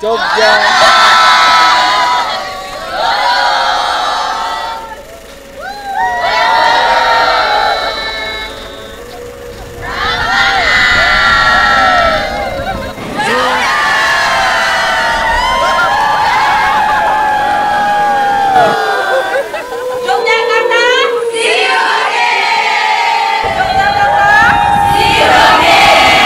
Jogja. Yogyakarta, see you again. Yogyakarta, see you again.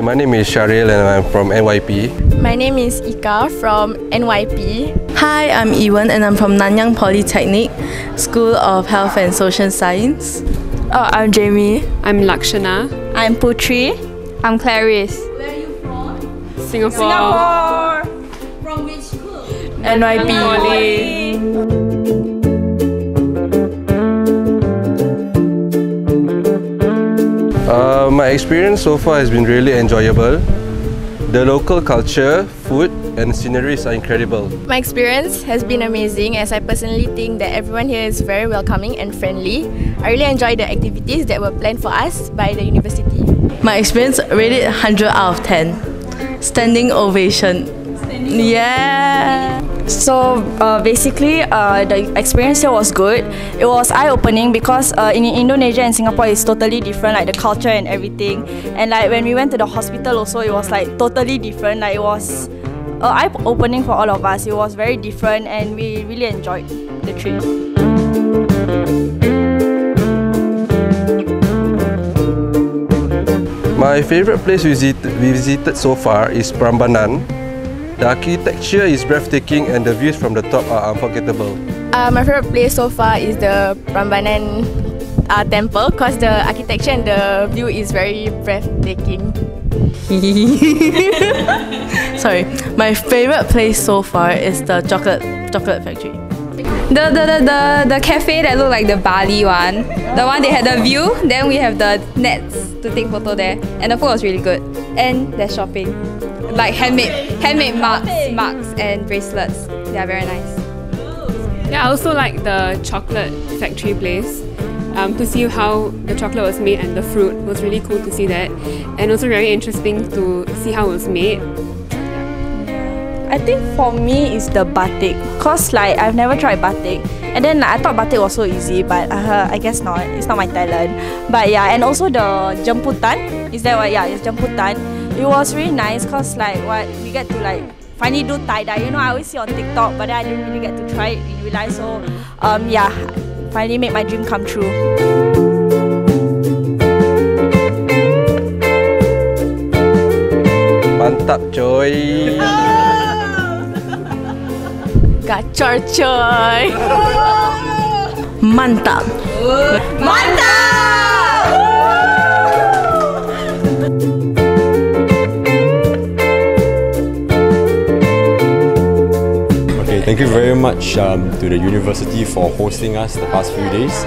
my name is Sharil and I'm from NYP. My name is Ika from NYP. Hi, I'm Ewan and I'm from Nanyang Polytechnic, School of Health and Social Science. I'm Jamie. I'm Lakshana. I'm Putri. I'm Clarice. Where are you from? Singapore. From which school? NYP. My experience so far has been really enjoyable. The local culture, food and sceneries are incredible. My experience has been amazing as I personally think that everyone here is very welcoming and friendly. I really enjoyed the activities that were planned for us by the university. My experience rated 100 out of 10. Standing ovation. Yeah. So basically, the experience here was good. It was eye-opening because in Indonesia and Singapore it's totally different, like the culture and everything. And like when we went to the hospital also, it was like totally different. Like it was eye-opening for all of us. It was very different and we really enjoyed the trip. My favorite place we visited so far is Prambanan. The architecture is breathtaking and the views from the top are unforgettable. My favorite place so far is the Prambanan temple because the architecture and the view is very breathtaking. Sorry, my favorite place so far is the chocolate factory. The cafe that looked like the Bali one. The one they had the view, then we have the nets to take photo there. And the food was really good. And there's shopping. Like handmade marks and bracelets. They are very nice. Yeah, I also like the chocolate factory place. To see how the chocolate was made and the fruit was really cool to see that. And also very interesting to see how it was made. I think for me it's the batik, cause like I've never tried batik, and then I thought batik was so easy, but I guess not. It's not my talent. But yeah, and also the jemputan. Is that what? Yeah, it's jemputan. It was really nice, cause like what we get to like finally do tie dye. You know, I always see on TikTok, but then I didn't really get to try it in real life. So yeah, finally made my dream come true. Mantap coy! Gacor coy! Mantap! Okay, thank you very much to the university for hosting us the past few days.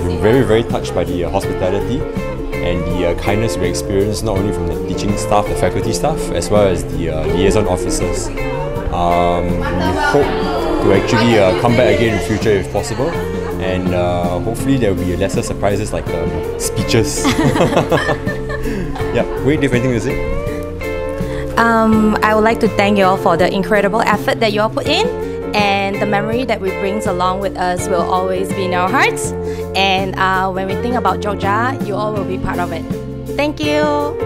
We've been very touched by the hospitality and the kindness we experienced not only from the teaching staff, the faculty staff, as well as the liaison officers. We hope to actually come back again in future if possible, and hopefully there will be lesser surprises like speeches. Yeah, Wade, do you have anything to say? I would like to thank you all for the incredible effort that you all put in, and the memory that we brings along with us will always be in our hearts. And when we think about Jogja, you all will be part of it. Thank you.